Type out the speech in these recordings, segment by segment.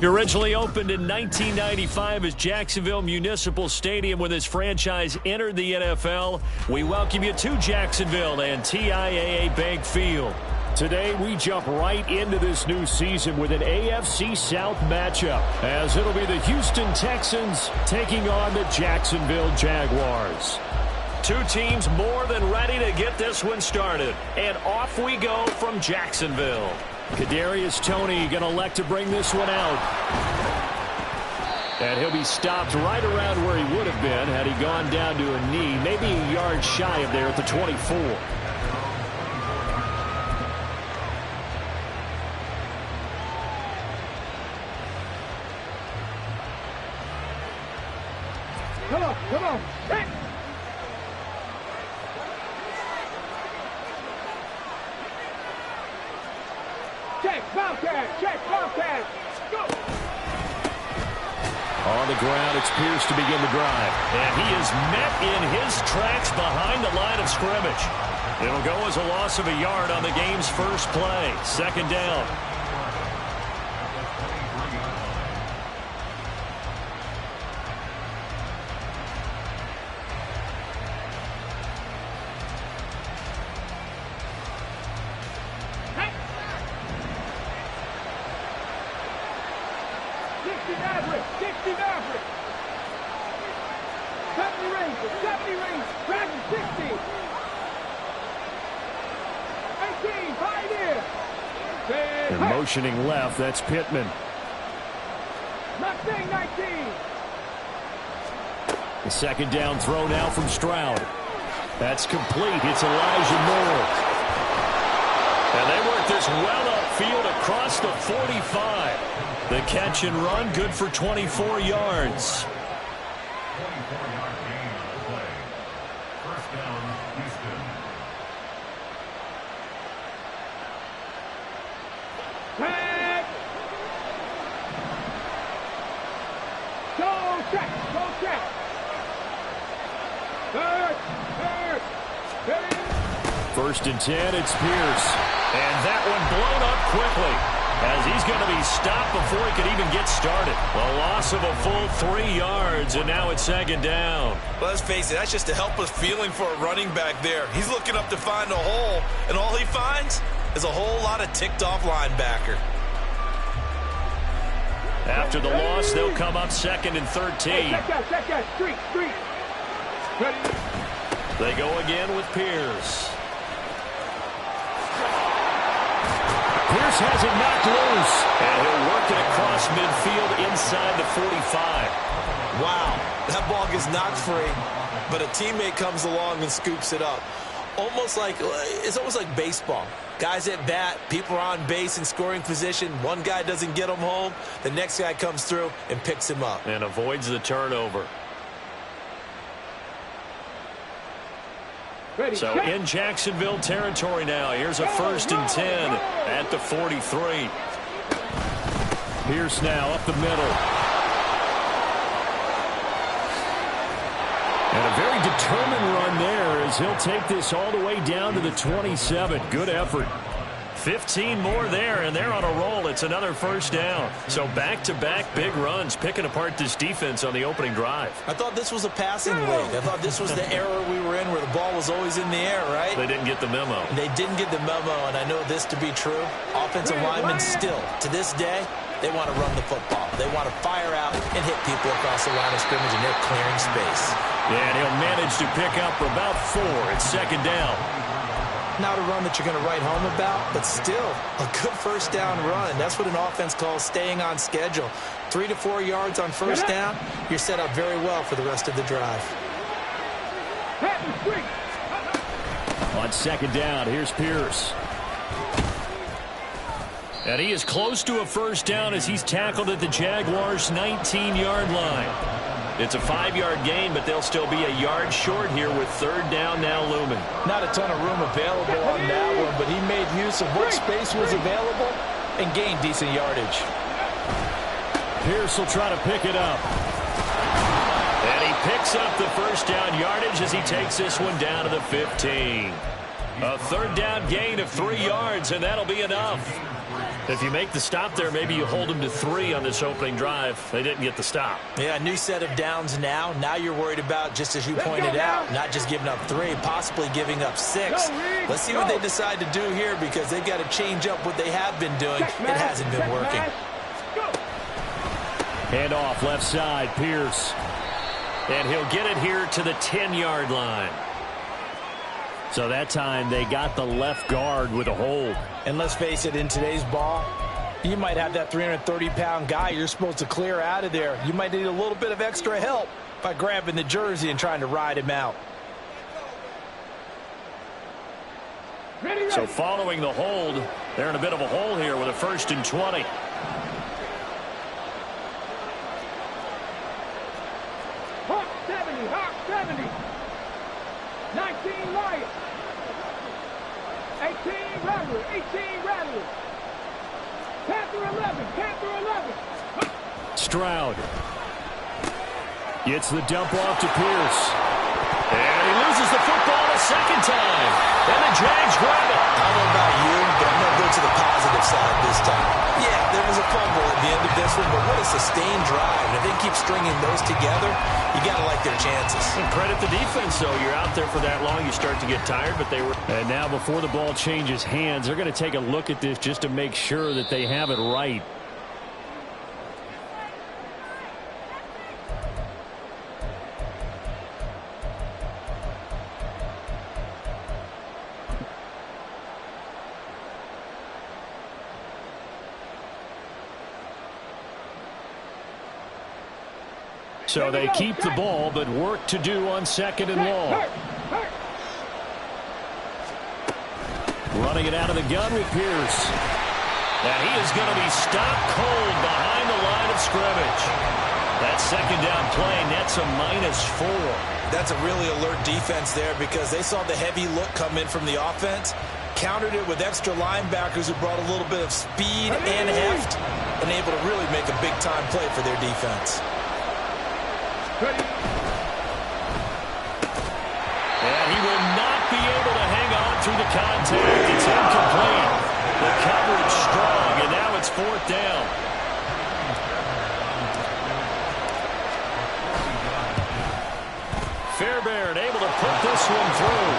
Originally opened in 1995 as Jacksonville Municipal Stadium when this franchise entered the NFL, we welcome you to Jacksonville and TIAA Bank Field. Today, we jump right into this new season with an AFC South matchup, as it'll be the Houston Texans taking on the Jacksonville Jaguars. Two teams more than ready to get this one started, and off we go from Jacksonville. Kadarius Toney going to elect to bring this one out. And he'll be stopped right around where he would have been had he gone down to a knee, maybe a yard shy of there at the 24. Come on. Hey. Check, Bobcat. Go. On the ground, it's Pierce to begin the drive. And he is met in his tracks behind the line of scrimmage. It'll go as a loss of a yard on the game's first play. Second down. And motioning left, that's Pittman. 19. The second down throw now from Stroud. That's complete. It's Elijah Moore. And they work this well upfield across the 45. The catch and run, good for 24 yards. First and 10, it's Pierce. And that one blown up quickly as he's going to be stopped before he could even get started. A loss of a full 3 yards, and now it's second down. Well, let's face it, that's just a helpless feeling for a running back there. He's looking up to find a hole, and all he finds is a whole lot of ticked-off linebacker. After the loss, they'll come up second and 13. Check that. Street. Ready. They go again with Pierce. Pierce has it knocked loose. And he'll work it across midfield inside the 45. Wow, that ball gets knocked free, but a teammate comes along and scoops it up. It's almost like baseball. Guys at bat, people are on base in scoring position. One guy doesn't get him home. The next guy comes through and picks him up. And avoids the turnover. Ready, so check. In Jacksonville territory now. Here's a first and 10 at the 43. Pierce now up the middle. And a very determined run there as he'll take this all the way down to the 27. Good effort. 15 more there, and they're on a roll. It's another first down. So back-to-back big runs, picking apart this defense on the opening drive. I thought this was a passing league. I thought this was the era we were in where the ball was always in the air, right? They didn't get the memo. They didn't get the memo, and I know this to be true. Offensive linemen still, to this day, they want to run the football. They want to fire out and hit people across the line of scrimmage, and they're clearing space. And he'll manage to pick up about 4. It's second down. Not a run that you're going to write home about, but still a good first down run. That's what an offense calls staying on schedule. 3 to 4 yards on first down, you're set up very well for the rest of the drive. On second down, here's Pierce. And he is close to a first down as he's tackled at the Jaguars' 19-yard line. It's a 5-yard gain, but they'll still be a yard short here with third down now looming. Not a ton of room available on that one, but he made use of what space was available and gained decent yardage. Pierce will try to pick it up. And he picks up the first down yardage as he takes this one down to the 15. A third down gain of 3 yards, and that'll be enough. If you make the stop there, maybe you hold them to 3 on this opening drive. They didn't get the stop. Yeah, new set of downs now. Now you're worried about, just as you pointed out, not just giving up 3, possibly giving up 6. Let's see what they decide to do here, because they've got to change up what they have been doing. It hasn't been working. Hand off left side, Pierce. And he'll get it here to the 10-yard line. So that time they got the left guard with a hold. And let's face it, in today's ball, you might have that 330-pound guy you're supposed to clear out of there. You might need a little bit of extra help by grabbing the jersey and trying to ride him out. So following the hold, they're in a bit of a hole here with a 1st and 20. Hawk 70, Hawk 70. 19 Lions. 18 Rattlers, 18 Rattlers. Panther 11, Panther 11. Stroud gets the dump off to Pierce. And he loses the football a second time. And the Jags grab it. I don't know about you, but I'm going to go to the positive side this time. Yeah, there was a fumble at the end of this one, but what a sustained drive. And if they keep stringing those together, you got to like their chances. And credit the defense, though. You're out there for that long, you start to get tired, but they were. And now before the ball changes hands, they're going to take a look at this just to make sure that they have it right. So they keep the ball, but work to do on 2nd and long. Running it out of the gun with Pierce. And he is going to be stopped cold behind the line of scrimmage. That 2nd down play nets a -4. That's a really alert defense there, because they saw the heavy look come in from the offense, countered it with extra linebackers who brought a little bit of speed and heft, and able to really make a big-time play for their defense. And he will not be able to hang on through the contact. It's incomplete. The coverage strong, and now it's 4th down. Fairbairn able to put this one through.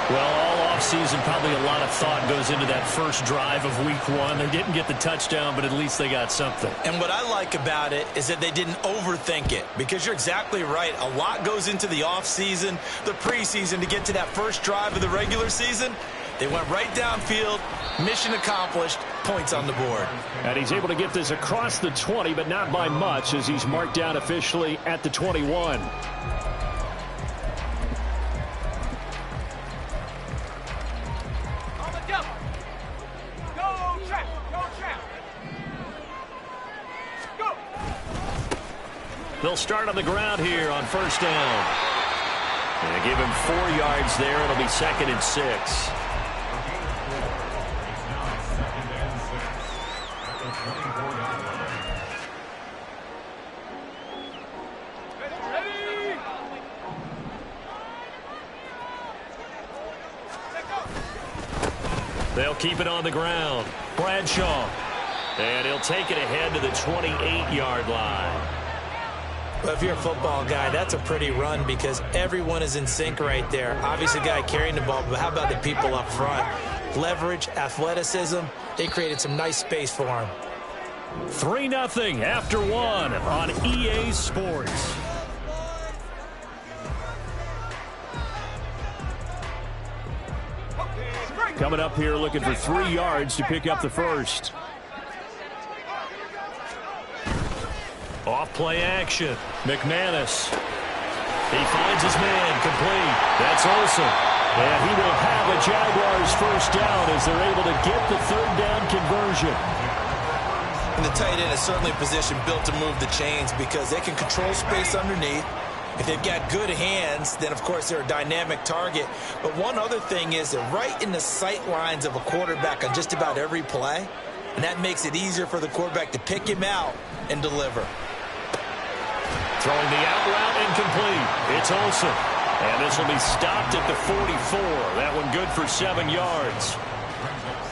Well, all offseason, probably a lot of thought goes into that first drive of week 1. They didn't get the touchdown, but at least they got something. And what I like about it is that they didn't overthink it, because you're exactly right. A lot goes into the offseason, the preseason, to get to that first drive of the regular season. They went right downfield, mission accomplished, points on the board. And he's able to get this across the 20, but not by much, as he's marked down officially at the 21. They'll start on the ground here on 1st down. And they give him 4 yards there. It'll be 2nd and 6. They'll keep it on the ground. Bradshaw. And he'll take it ahead to the 28-yard line. Well, if you're a football guy, that's a pretty run, because everyone is in sync right there. Obviously, the guy carrying the ball, but how about the people up front? Leverage, athleticism, they created some nice space for him. 3-0 after 1 on EA Sports. Coming up here looking for 3 yards to pick up the first. Off play action. McManus. He finds his man complete. That's Olsen. And he will have a Jaguars 1st down as they're able to get the 3rd down conversion. And the tight end is certainly a position built to move the chains, because they can control space underneath. If they've got good hands, then, of course, they're a dynamic target. But one other thing is they're right in the sight lines of a quarterback on just about every play. And that makes it easier for the quarterback to pick him out and deliver. Throwing the out route incomplete. It's Olsen. And this will be stopped at the 44. That one good for 7 yards.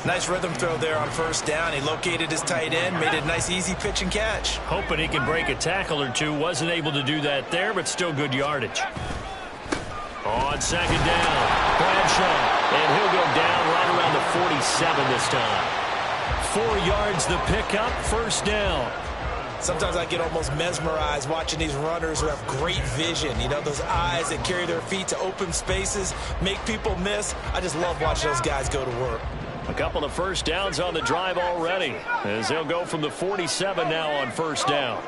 Nice rhythm throw there on first down. He located his tight end, made it a nice easy pitch and catch. Hoping he can break a tackle or two. Wasn't able to do that there, but still good yardage. On second down, Bradshaw. And he'll go down right around the 47 this time. 4 yards the pickup, first down. Sometimes I get almost mesmerized watching these runners who have great vision. You know, those eyes that carry their feet to open spaces, make people miss. I just love watching those guys go to work. A couple of first downs on the drive already, as they'll go from the 47 now on first down.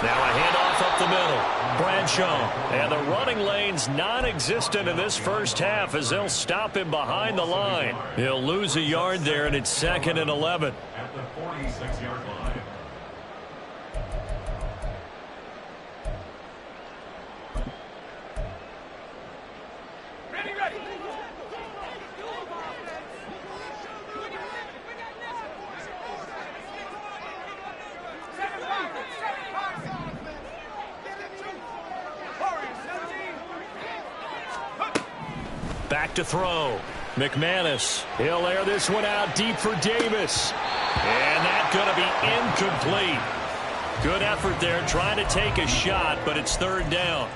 Now a handoff up the middle. Bradshaw. And the running lane's non-existent in this first half as they'll stop him behind the line. He'll lose a yard there, and it's 2nd and 11. At the 46-yard line. Ready. Back to throw. McManus. He'll air this one out deep for Davis. And that's going to be incomplete. Good effort there trying to take a shot, but it's 3rd down.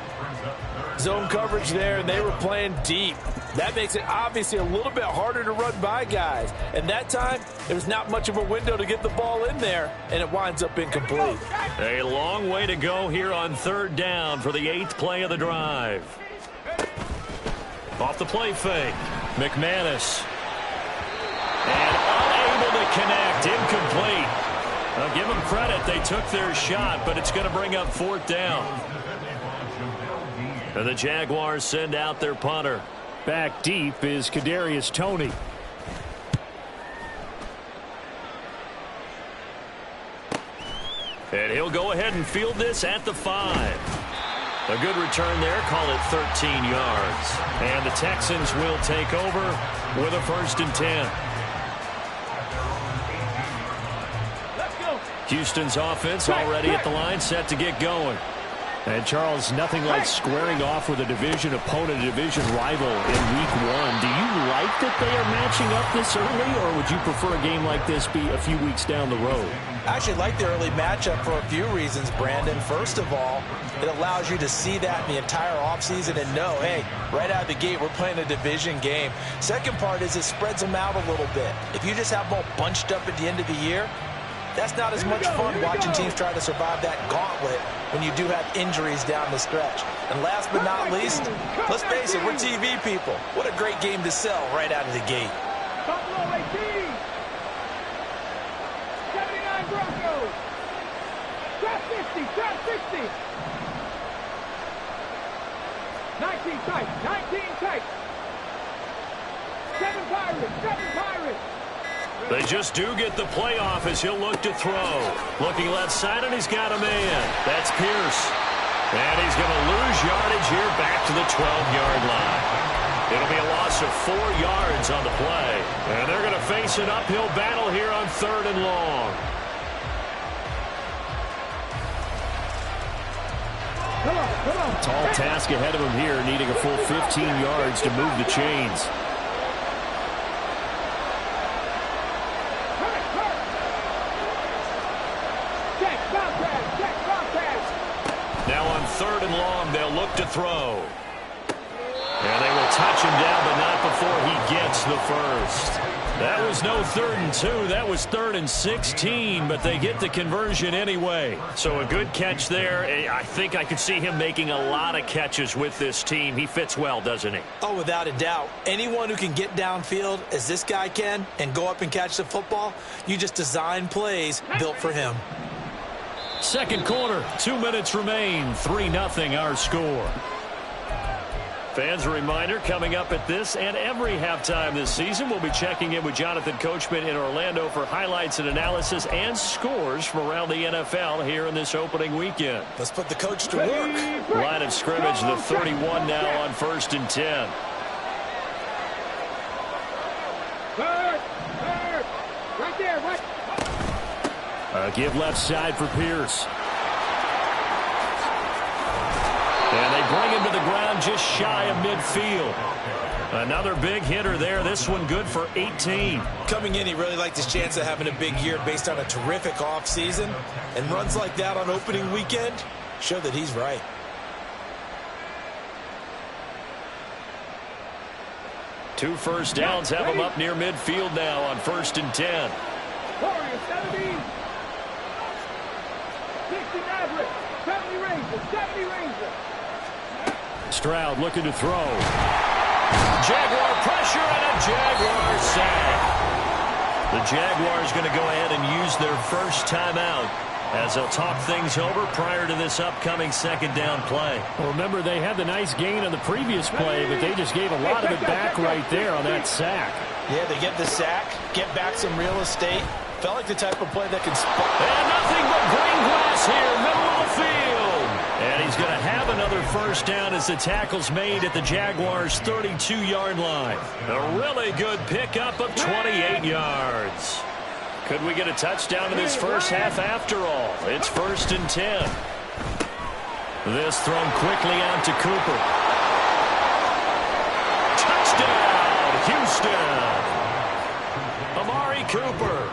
Zone coverage there, and they were playing deep. That makes it obviously a little bit harder to run by guys. And that time, there was not much of a window to get the ball in there, and it winds up incomplete. A long way to go here on 3rd down for the 8th play of the drive. Off the play fake. McManus. And unable to connect. Incomplete. I'll give them credit. They took their shot, but it's going to bring up 4th down. And the Jaguars send out their punter. Back deep is Kadarius Toney. And he'll go ahead and field this at the 5. A good return there. Call it 13 yards. And the Texans will take over with a 1st and 10. Let's go. Houston's offense already at the line, set to get going. And, Charles, nothing like squaring off with a division opponent, a division rival in Week 1. Do you like that they are matching up this early, or would you prefer a game like this be a few weeks down the road? I actually like the early matchup for a few reasons, Brandon. First of all, it allows you to see that in the entire offseason and know, hey, right out of the gate, we're playing a division game. Second part is it spreads them out a little bit. If you just have them all bunched up at the end of the year, that's not as much fun watching teams try to survive that gauntlet when you do have injuries down the stretch. And last but not least, let's face it, we're TV people. What a great game to sell right out of the gate. Buffalo 18. 79 Broncos. Trap 50. Trap 60. 19 tight. 19 tight. 7 Pirates. 7 Pirates. They just do get the playoff as he'll look to throw. Looking left side, and he's got a man. That's Pierce. And he's going to lose yardage here back to the 12-yard line. It'll be a loss of 4 yards on the play. And they're going to face an uphill battle here on 3rd and long. Come on. Tall task ahead of him here, needing a full 15 yards to move the chains. Now on 3rd and long, they'll look to throw. And they will touch him down, but not before he gets the first. That was no 3rd and 2. That was 3rd and 16, but they get the conversion anyway. So a good catch there. I think I could see him making a lot of catches with this team. He fits well, doesn't he? Oh, without a doubt. Anyone who can get downfield, as this guy can, and go up and catch the football, you just design plays built for him. Second quarter, 2 minutes remain. 3-0 our score. Fans, a reminder, coming up at this and every halftime this season, we'll be checking in with Jonathan Coachman in Orlando for highlights and analysis and scores from around the NFL here in this opening weekend. Let's put the coach to work. Line of scrimmage, the 31 now on 1st and 10. Third. Right there, right. Give left side for Pierce. And they bring him to the ground just shy of midfield. Another big hitter there. This one good for 18. Coming in, he really liked his chance of having a big year based on a terrific offseason. And runs like that on opening weekend show that he's right. Two first downs have him up near midfield now on 1st and 10. Warriors 70. 60 Maverick. 70 Rangers. 70 Rangers. Stroud looking to throw. Jaguar pressure and a Jaguar sack. The Jaguars going to go ahead and use their first timeout as they'll talk things over prior to this upcoming second down play. Well, remember, they had the nice gain on the previous play, but they just gave a lot of it back right there on that sack. Yeah, they get the sack, get back some real estate. Felt like the type of play that can spot. And nothing but green grass here, middle of the field. And he's going to have another first down as the tackle's made at the Jaguars' 32-yard line. A really good pickup of 28 yards. Could we get a touchdown in this first half after all? It's 1st and 10. This thrown quickly out to Cooper. Touchdown, Houston. Amari Cooper,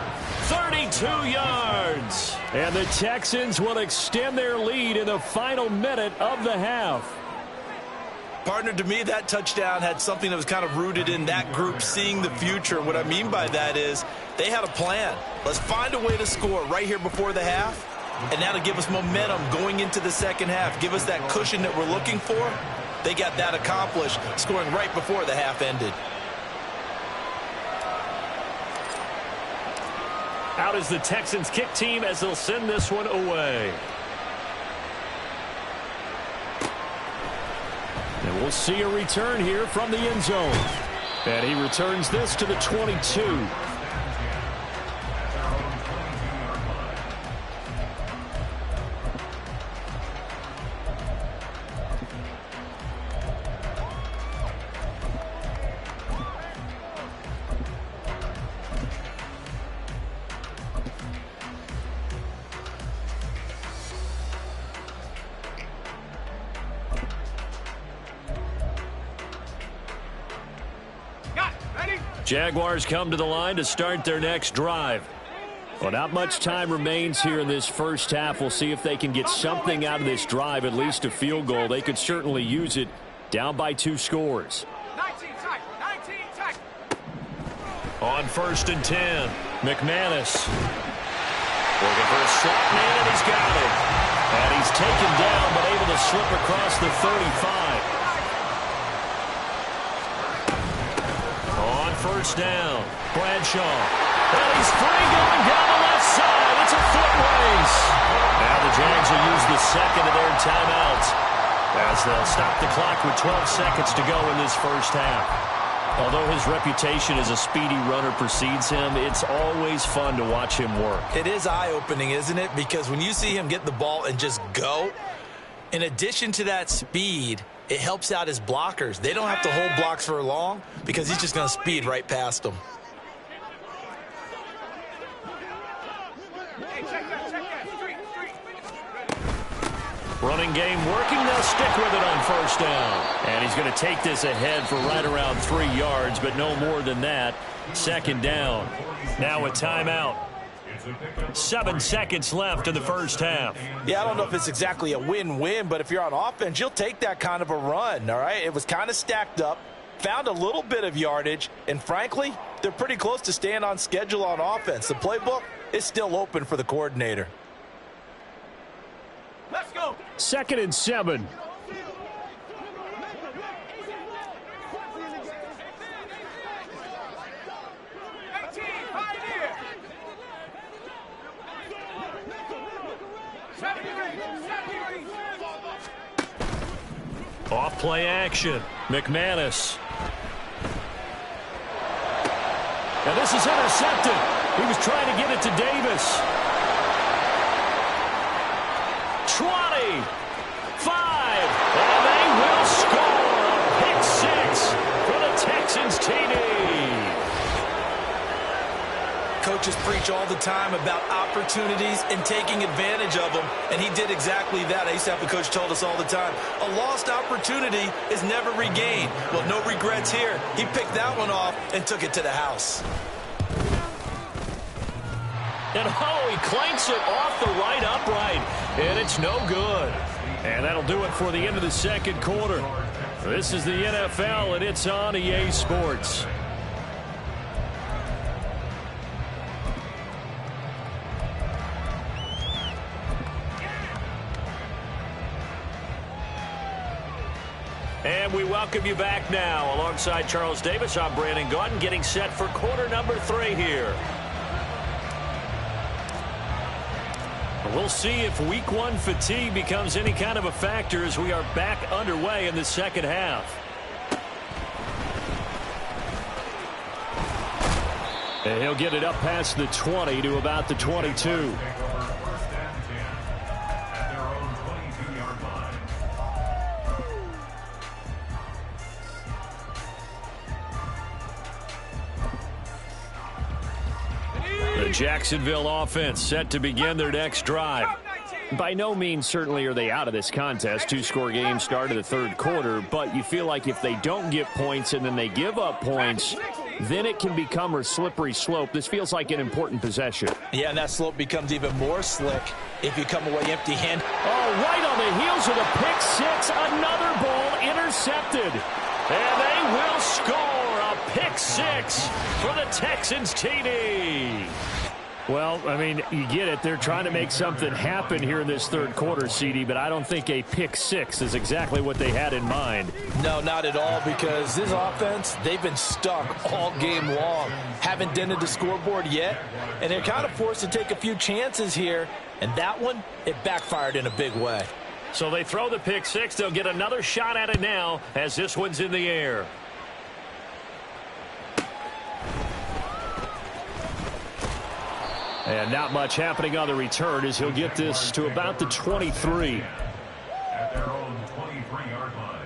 32 yards. And the Texans will extend their lead in the final minute of the half. Partner, to me, that touchdown had something that was kind of rooted in that group seeing the future. What I mean by that is they had a plan. Let's find a way to score right here before the half, and that'll give us momentum going into the second half, give us that cushion that we're looking for. They got that accomplished, scoring right before the half ended. Out is the Texans kick team as they'll send this one away. And we'll see a return here from the end zone. And he returns this to the 22. Jaguars come to the line to start their next drive. Well, not much time remains here in this first half. We'll see if they can get something out of this drive, at least a field goal. They could certainly use it, down by 2 scores. 19 tight. 19 tight. On 1st and 10, McManus. Looking for a slot man, and he's got it. And he's taken down, but able to slip across the 35. First down, Bradshaw. And he's free going down the left side. It's a foot race. Now the Jags will use the second of their timeouts as they'll stop the clock with 12 seconds to go in this first half. Although his reputation as a speedy runner precedes him, it's always fun to watch him work. It is eye-opening, isn't it? Because when you see him get the ball and just go, in addition to that speed, it helps out his blockers. They don't have to hold blocks for long because he's just going to speed right past them. Running game working. They'll stick with it on first down. And he's going to take this ahead for right around 3 yards, but no more than that. Second down. Now a timeout. 7 seconds left in the first half. Yeah, I don't know if it's exactly a win-win, but if you're on offense, you'll take that kind of a run, all right? It was kind of stacked up, found a little bit of yardage, and frankly, they're pretty close to staying on schedule on offense. The playbook is still open for the coordinator. Let's go. 2nd and 7. Off play action. McManus. And this is intercepted. He was trying to get it to Davis. 20. 5. And they will score. Pick 6 for the Texans TD. coaches preach all the time about opportunities and taking advantage of them, and he did exactly that. I used to have a coach told us all the time, a lost opportunity is never regained. Well, no regrets here. He picked that one off and took it to the house. And he clanks it off the right upright, and it's no good. And that'll do it for the end of the second quarter. This is the NFL, and it's on EA Sports. And we welcome you back now. Alongside Charles Davis, I'm Brandon Gaudin, getting set for quarter number 3 here. We'll see if week 1 fatigue becomes any kind of a factor as we are back underway in the second half. And he'll get it up past the 20 to about the 22. The Jacksonville offense set to begin their next drive. By no means certainly are they out of this contest. 2-score game start of the third quarter, but you feel like if they don't get points and then they give up points, then it can become a slippery slope. This feels like an important possession. Yeah, and that slope becomes even more slick if you come away empty-handed. Oh, right on the heels of the pick six, another ball intercepted. And they will score a pick six for the Texans TD. Well, I mean, you get it. They're trying to make something happen here in this third quarter, CD, but I don't think a pick six is exactly what they had in mind. No, not at all, because this offense, they've been stuck all game long. Haven't dented the scoreboard yet, and they're kind of forced to take a few chances here, and that one, it backfired in a big way. So they throw the pick six. They'll get another shot at it now as this one's in the air. And not much happening on the return as he'll get this to about the 23. At their own 23-yard line.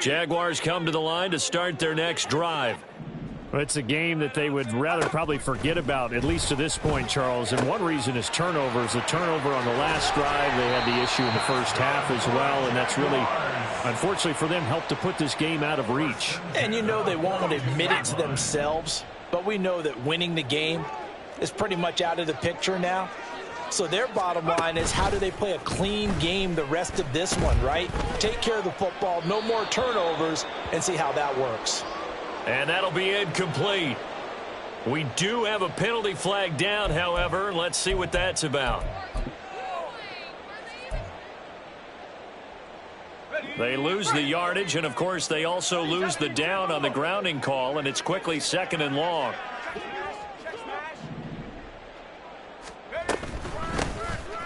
Jaguars come to the line to start their next drive. Well, it's a game that they would rather probably forget about, at least to this point, Charles. And one reason is turnovers. The turnover on the last drive, they had the issue in the first half as well. And that's really, unfortunately for them, helped to put this game out of reach. And you know they won't admit it to themselves, but we know that winning the game is pretty much out of the picture now. So their bottom line is, how do they play a clean game the rest of this one, right? Take care of the football, no more turnovers, and see how that works. And that'll be incomplete. We do have a penalty flag down, however. Let's see what that's about. They lose the yardage, and, of course, they also lose the down on the grounding call, and it's quickly second and long.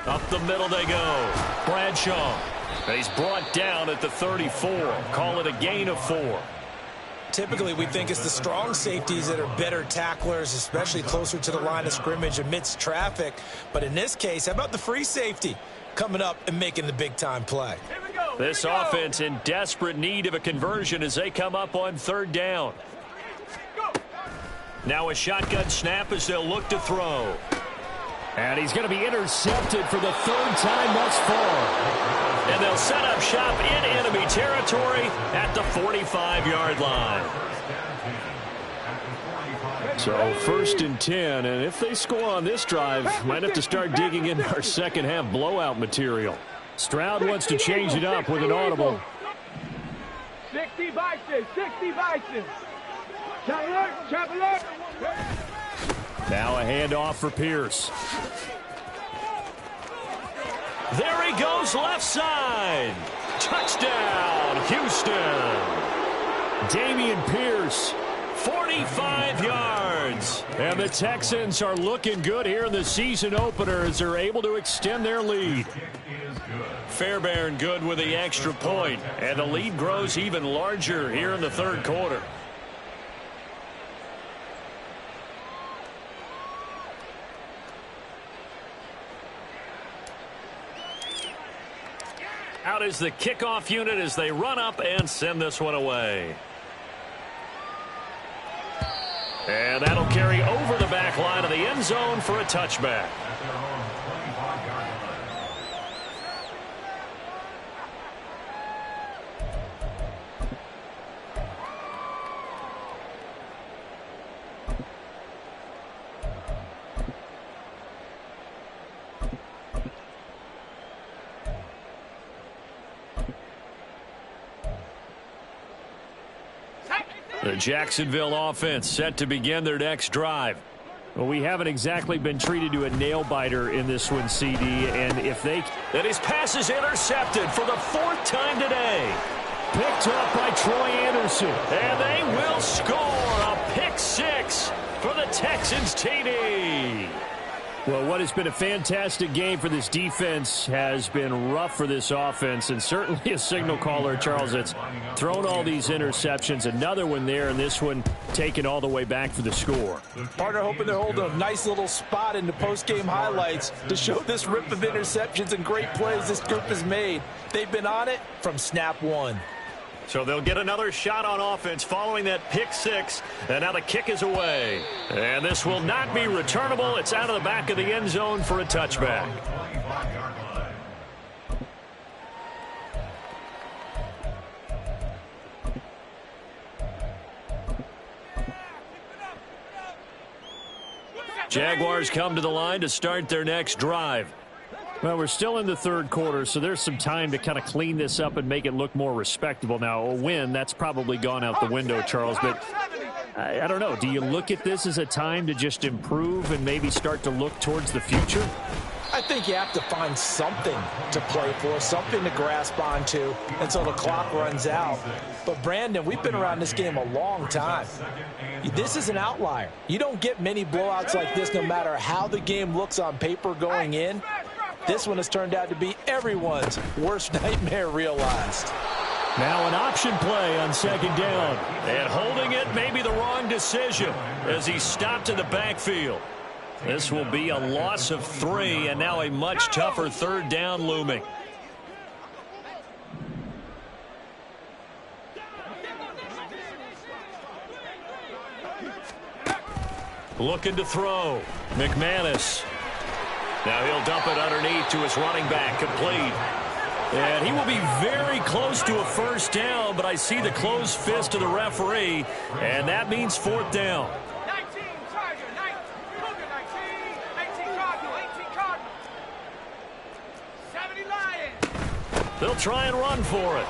Up the middle they go. Bradshaw. He's brought down at the 34. Call it a gain of 4. Typically, we think it's the strong safeties that are better tacklers, especially closer to the line of scrimmage amidst traffic. But in this case, how about the free safety coming up and making the big-time play? This offense in desperate need of a conversion as they come up on third down. Now a shotgun snap as they'll look to throw. And he's going to be intercepted for the third time thus far. And they'll set up shop in enemy territory at the 45-yard line. So first and 10, and if they score on this drive, might have to start digging into our second half blowout material. Stroud wants to change it up with an audible. 60 Vikings, 60 Vikings. Chop alert. Now a handoff for Pierce. There he goes left side. Touchdown, Houston. Damian Pierce, 45 yards. And the Texans are looking good here in the season opener as they're able to extend their lead. Fairbairn good with the extra point, and the lead grows even larger here in the third quarter. Out is the kickoff unit as they run up and send this one away. And that'll carry over the back line of the end zone for a touchback. The Jacksonville offense set to begin their next drive. Well, we haven't exactly been treated to a nail-biter in this one, CD, and if they... And his pass is intercepted for the 4th time today. Picked up by Troy Anderson. And they will score a pick 6 for the Texans TD. Well, what has been a fantastic game for this defense has been rough for this offense, and certainly a signal caller, Charles, that's thrown all these interceptions. Another one there, and this one taken all the way back for the score. Partner hoping to hold a nice little spot in the post-game highlights to show this rip of interceptions and great plays this group has made. They've been on it from snap one. So they'll get another shot on offense following that pick 6. And now the kick is away. And this will not be returnable. It's out of the back of the end zone for a touchback. Jaguars come to the line to start their next drive. Well, we're still in the third quarter, so there's some time to kind of clean this up and make it look more respectable. Now, a win, that's probably gone out the window, Charles, but I don't know. Do you look at this as a time to just improve and maybe start to look towards the future? I think you have to find something to play for, something to grasp onto until the clock runs out. But, Brandon, we've been around this game a long time. This is an outlier. You don't get many blowouts like this no matter how the game looks on paper going in. This one has turned out to be everyone's worst nightmare realized. Now an option play on 2nd down. And holding it may be the wrong decision as he stopped in the backfield. This will be a loss of 3, and now a much tougher 3rd down looming. Looking to throw. McManus. Now he'll dump it underneath to his running back, complete. And he will be very close to a 1st down, but I see the closed fist of the referee, and that means 4th down. 19 Tiger, 19 Cardinal, 18 Cardinal. 70 Lions. They'll try and run for it.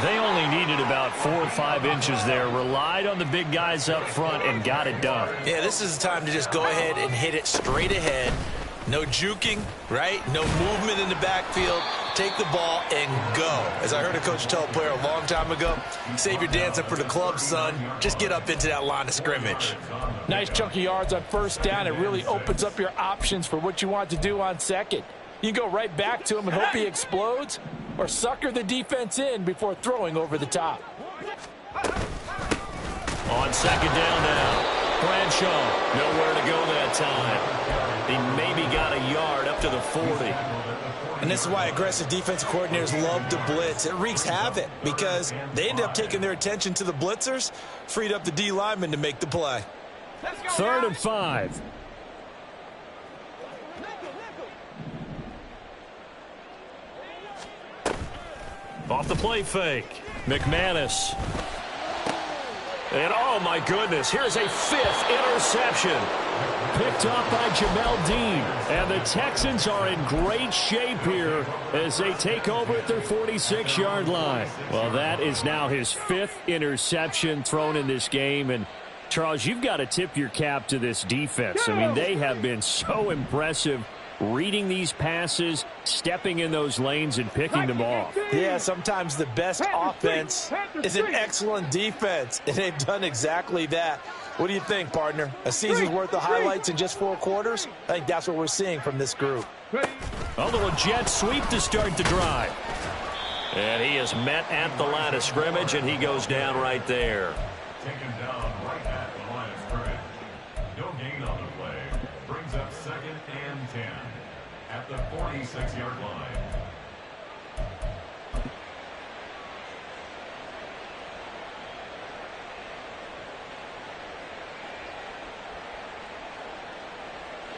They only needed about 4 or 5 inches there, relied on the big guys up front, and got it done. Yeah, this is the time to just go ahead and hit it straight ahead. No juking, right? No movement in the backfield. Take the ball and go. As I heard a coach tell a player a long time ago, save your dancing for the club, son. Just get up into that line of scrimmage. Nice chunky yards on 1st down. It really opens up your options for what you want to do on 2nd. You go right back to him and hope he explodes, or sucker the defense in before throwing over the top. On 2nd down now. Bradshaw, nowhere to go that time. He maybe got a yard up to the 40. And this is why aggressive defensive coordinators love to blitz. It wreaks havoc because they end up taking their attention to the blitzers, freed up the D lineman to make the play. 3rd and 5. Off the play fake. McManus. And, oh, my goodness, here's a 5th interception. Picked up by Jamel Dean. And the Texans are in great shape here as they take over at their 46-yard line. Well, that is now his 5th interception thrown in this game. And, Charles, you've got to tip your cap to this defense. I mean, they have been so impressive reading these passes, stepping in those lanes, and picking them off. Yeah, sometimes the best offense is an excellent defense, and they've done exactly that. What do you think, partner? A season's worth of highlights in just 4 quarters? I think that's what we're seeing from this group. A little jet sweep to start the drive. And he is met at the line of scrimmage, and he goes down right there. Taken down right at the line of scrimmage. No gain on the play. Brings up 2nd and 10 at the 46-yard line.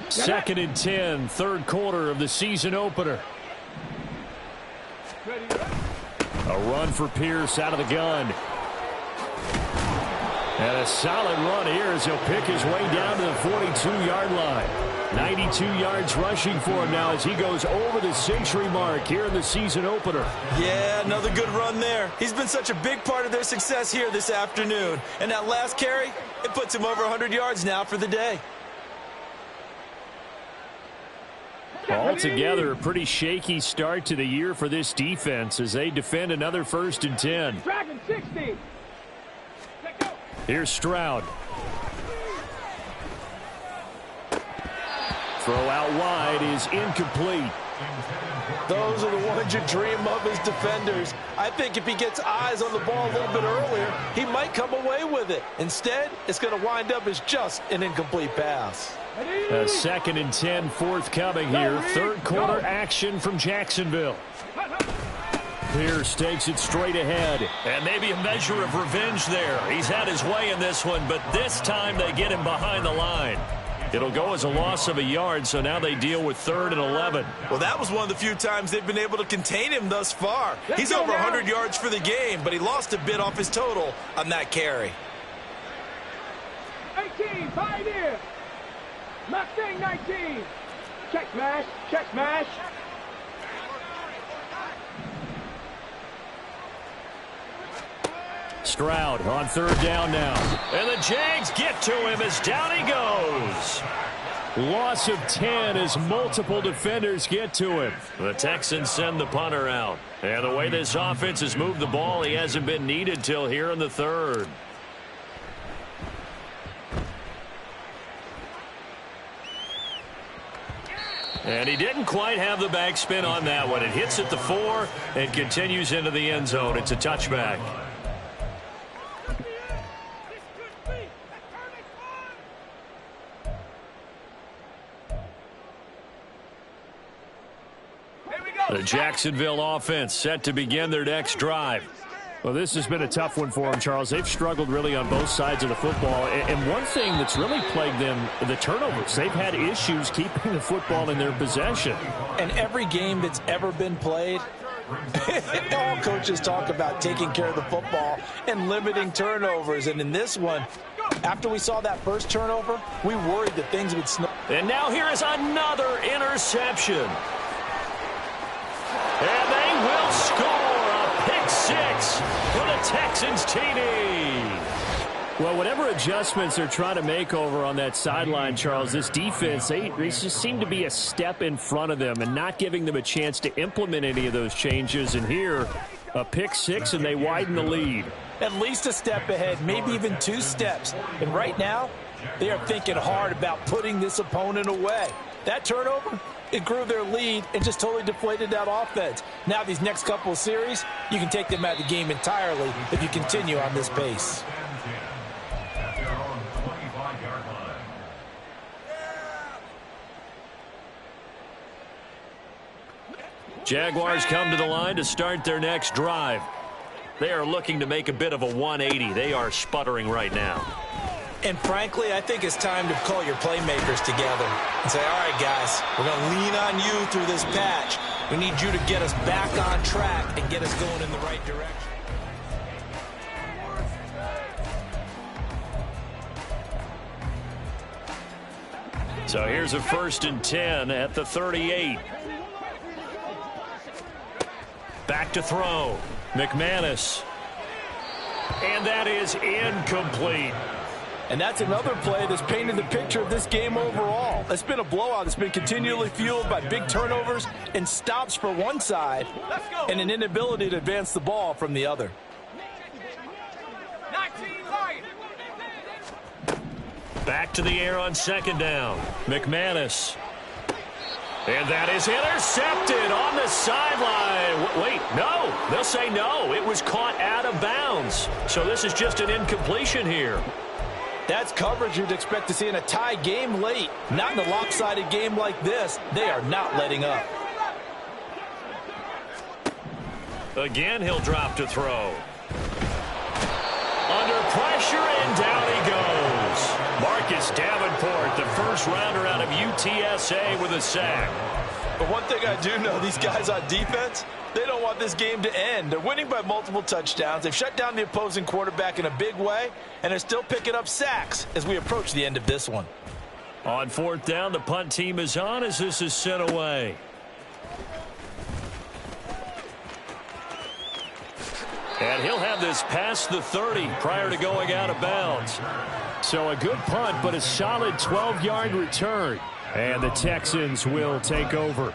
2nd and 10, third quarter of the season opener. A run for Pierce out of the gun. And a solid run here as he'll pick his way down to the 42-yard line. 92 yards rushing for him now as he goes over the century mark here in the season opener. Yeah, another good run there. He's been such a big part of their success here this afternoon. And that last carry, it puts him over 100 yards now for the day. Altogether, a pretty shaky start to the year for this defense as they defend another 1st and 10. Dragon 60. Here's Stroud. Throw out wide is incomplete. Those are the ones you dream of as defenders. I think if he gets eyes on the ball a little bit earlier, he might come away with it. Instead, it's going to wind up as just an incomplete pass. A 2nd and 10 forthcoming here. Third quarter action from Jacksonville. Pierce takes it straight ahead. And maybe a measure of revenge there. He's had his way in this one, but this time they get him behind the line. It'll go as a loss of a yard, so now they deal with 3rd and 11. Well, that was one of the few times they've been able to contain him thus far. He's over 100 yards for the game, but he lost a bit off his total on that carry. 18, pioneer. Mustang 19. Check smash, check smash. Stroud on 3rd down now. And the Jags get to him as down he goes. Loss of 10 as multiple defenders get to him. The Texans send the punter out. And the way this offense has moved the ball, he hasn't been needed till here in the 3rd. And he didn't quite have the backspin on that one. It hits at the 4 and continues into the end zone. It's a touchback. The Jacksonville offense set to begin their next drive. Well, this has been a tough one for them, Charles. They've struggled really on both sides of the football. And one thing that's really plagued them, the turnovers. They've had issues keeping the football in their possession. And every game that's ever been played, all coaches talk about taking care of the football and limiting turnovers. And in this one, after we saw that first turnover, we worried that things would snow. And now here is another interception. And they will score a pick 6 for the Texans TD. Well, whatever adjustments they're trying to make over on that sideline, Charles, this defense, they just seem to be a step in front of them and not giving them a chance to implement any of those changes. And here, a pick 6, and they widen the lead. At least a step ahead, maybe even 2 steps. And right now, they are thinking hard about putting this opponent away. That turnover, it grew their lead and just totally deflated that offense. Now these next couple of series, you can take them out of the game entirely if you continue on this pace. Jaguars come to the line to start their next drive. They are looking to make a bit of a 180. They are sputtering right now. And frankly, I think it's time to call your playmakers together and say, all right, guys, we're going to lean on you through this patch. We need you to get us back on track and get us going in the right direction. So here's a 1st and 10 at the 38. Back to throw. McManus. And that is incomplete. And that's another play that's painted the picture of this game overall. It's been a blowout. It's been continually fueled by big turnovers and stops for one side and an inability to advance the ball from the other. 19 Lions. Back to the air on 2nd down. McManus. And that is intercepted on the sideline. Wait, no. They'll say no. It was caught out of bounds. So this is just an incompletion here. That's coverage you'd expect to see in a tie game late. Not in a lopsided game like this. They are not letting up. Again, he'll drop to throw. Under pressure, and down he goes. Marcus Chase Davenport, the first rounder out of UTSA with a sack. But one thing I do know, these guys on defense, they don't want this game to end. They're winning by multiple touchdowns. They've shut down the opposing quarterback in a big way, and they're still picking up sacks as we approach the end of this one. On fourth down, the punt team is on as this is sent away. And he'll have this past the 30 prior to going out of bounds. So a good punt, but a solid 12-yard return. And the Texans will take over.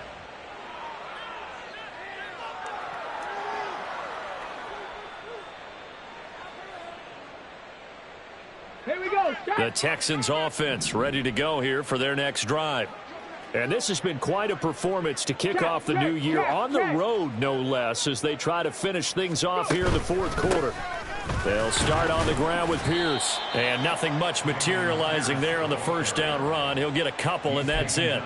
Here we go. The Texans offense ready to go here for their next drive. And this has been quite a performance to kick off the new year on the road, no less, as they try to finish things off here in the fourth quarter. They'll start on the ground with Pierce. And nothing much materializing there on the first down run. He'll get a couple, and that's it.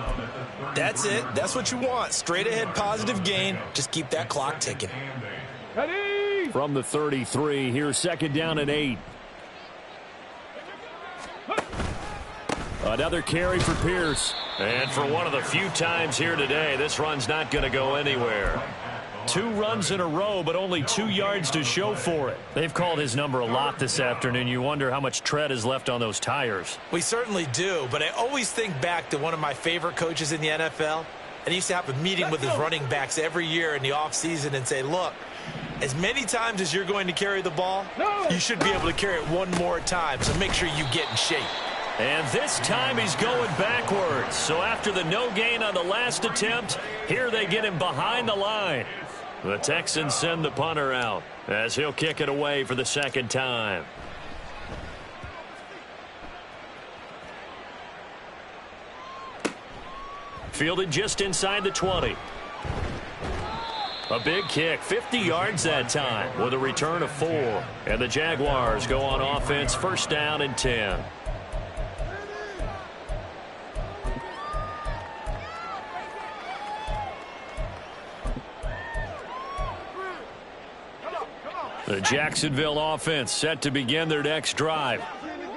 That's it. That's what you want. Straight ahead positive gain. Just keep that clock ticking. Ready? From the 33, here's second down and 8. Another carry for Pierce. And for one of the few times here today, this run's not going to go anywhere. 2 runs in a row, but only 2 yards to show for it. They've called his number a lot this afternoon. You wonder how much tread is left on those tires. We certainly do, but I always think back to one of my favorite coaches in the NFL. And he used to have a meeting with his running backs every year in the offseason and say, look, as many times as you're going to carry the ball, you should be able to carry it one more time, so make sure you get in shape. And this time he's going backwards. So after the no gain on the last attempt, here they get him behind the line. The Texans send the punter out as he'll kick it away for the second time. Fielded just inside the 20. A big kick, 50 yards that time with a return of 4. And the Jaguars go on offense, first down and 10. The Jacksonville offense set to begin their next drive.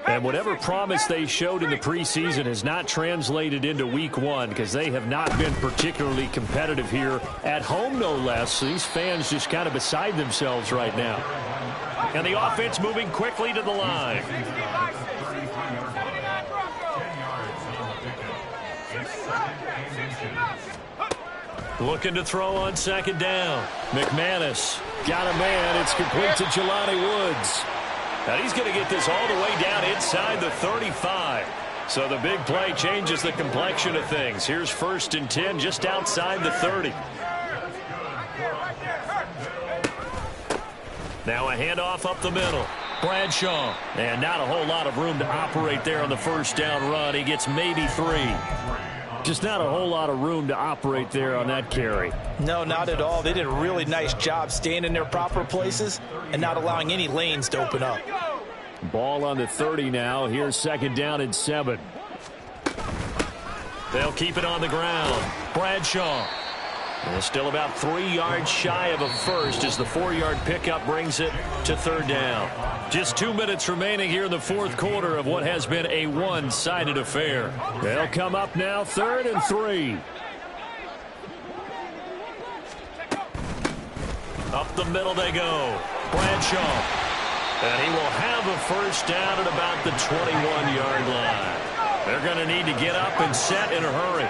And whatever promise they showed in the preseason has not translated into week 1 because they have not been particularly competitive here at home, no less. So these fans just kind of beside themselves right now. And the offense moving quickly to the line. Looking to throw on second down. McManus got a man. It's complete to Jelani Woods. And he's going to get this all the way down inside the 35. So the big play changes the complexion of things. Here's first and 10 just outside the 30. Now a handoff up the middle. Bradshaw. And not a whole lot of room to operate there on the first down run. He gets maybe 3. Just not a whole lot of room to operate there on that carry. No, not at all. They did a really nice job staying in their proper places and not allowing any lanes to open up. Ball on the 30 now. Here's second down and 7. They'll keep it on the ground. Bradshaw. And still about 3 yards shy of a first as the 4-yard pickup brings it to third down. Just 2 minutes remaining here in the fourth quarter of what has been a one-sided affair. They'll come up now, 3rd and 3. Up the middle they go. Bradshaw. And he will have a first down at about the 21-yard line. They're going to need to get up and set in a hurry.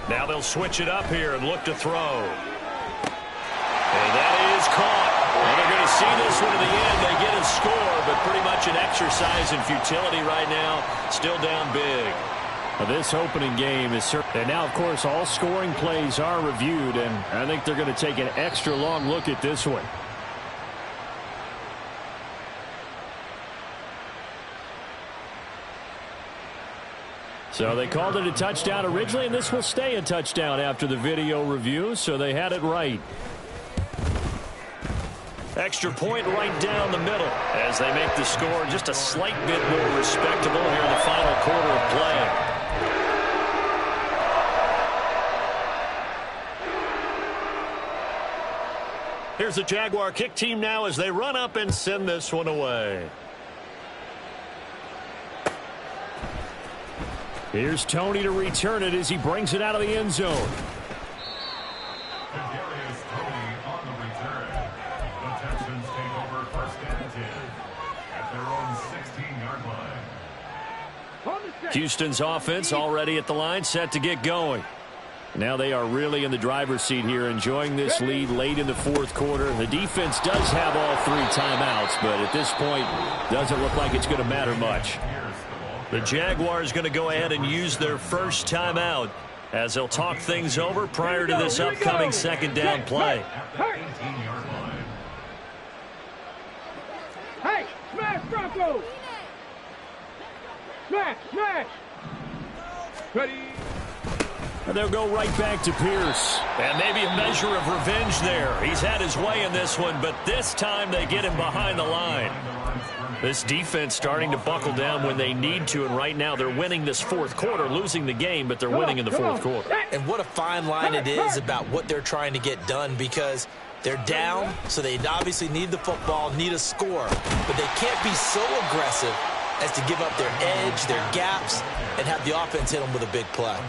Now they'll switch it up here and look to throw. And that is caught. And they're going to see this one to the end. They get a score, but pretty much an exercise in futility right now. Still down big. Well, this opening game is certain. And now, of course, all scoring plays are reviewed, and I think they're going to take an extra long look at this one. So they called it a touchdown originally, and this will stay a touchdown after the video review, so they had it right. Extra point right down the middle as they make the score just a slight bit more respectable here in the final quarter of play. Here's the Jaguar kick team now as they run up and send this one away. Here's Tony to return it as he brings it out of the end zone. Houston's offense already at the line, set to get going. Now they are really in the driver's seat here, enjoying this lead late in the fourth quarter. The defense does have all 3 timeouts, but at this point, doesn't look like it's going to matter much. The Jaguars going to go ahead and use their first timeout as they'll talk things over prior to this upcoming second down play. Hey, smash Bronco! Smash, smash! Ready? And they'll go right back to Pierce. And maybe a measure of revenge there. He's had his way in this one, but this time they get him behind the line. This defense starting to buckle down when they need to, and right now they're winning this fourth quarter, losing the game, but they're winning in the fourth quarter. And what a fine line it is about what they're trying to get done, because they're down, so they obviously need the football, need a score, but they can't be so aggressive as to give up their edge, their gaps, and have the offense hit them with a big play.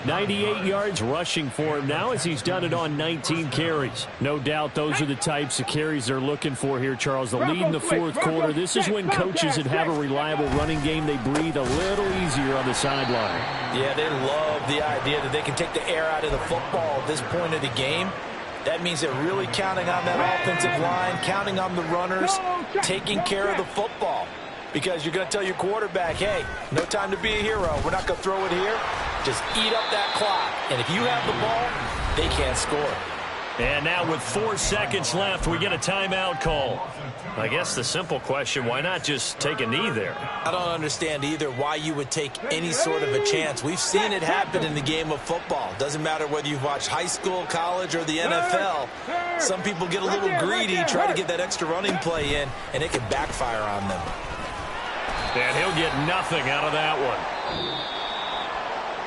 98 yards rushing for him now as he's done it on 19 carries. No doubt those are the types of carries they're looking for here, Charles. The lead in the fourth quarter. This is when coaches that have a reliable running game, they breathe a little easier on the sideline. Yeah, they love the idea that they can take the air out of the football at this point of the game. That means they're really counting on that offensive line, counting on the runners, taking care of the football. Because you're going to tell your quarterback, hey, no time to be a hero. We're not going to throw it here. Just eat up that clock. And if you have the ball, they can't score. And now with 4 seconds left, we get a timeout call. I guess the simple question, why not just take a knee there? I don't understand either why you would take any sort of a chance. We've seen it happen in the game of football. Doesn't matter whether you've watched high school, college, or the NFL. Some people get a little greedy, try to get that extra running play in, and it can backfire on them. And he'll get nothing out of that one.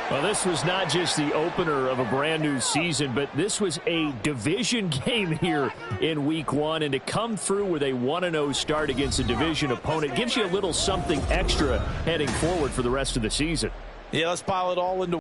Well, this was not just the opener of a brand new season, but this was a division game here in week 1. And to come through with a 1-0 start against a division opponent gives you a little something extra heading forward for the rest of the season. Yeah, let's pile it all into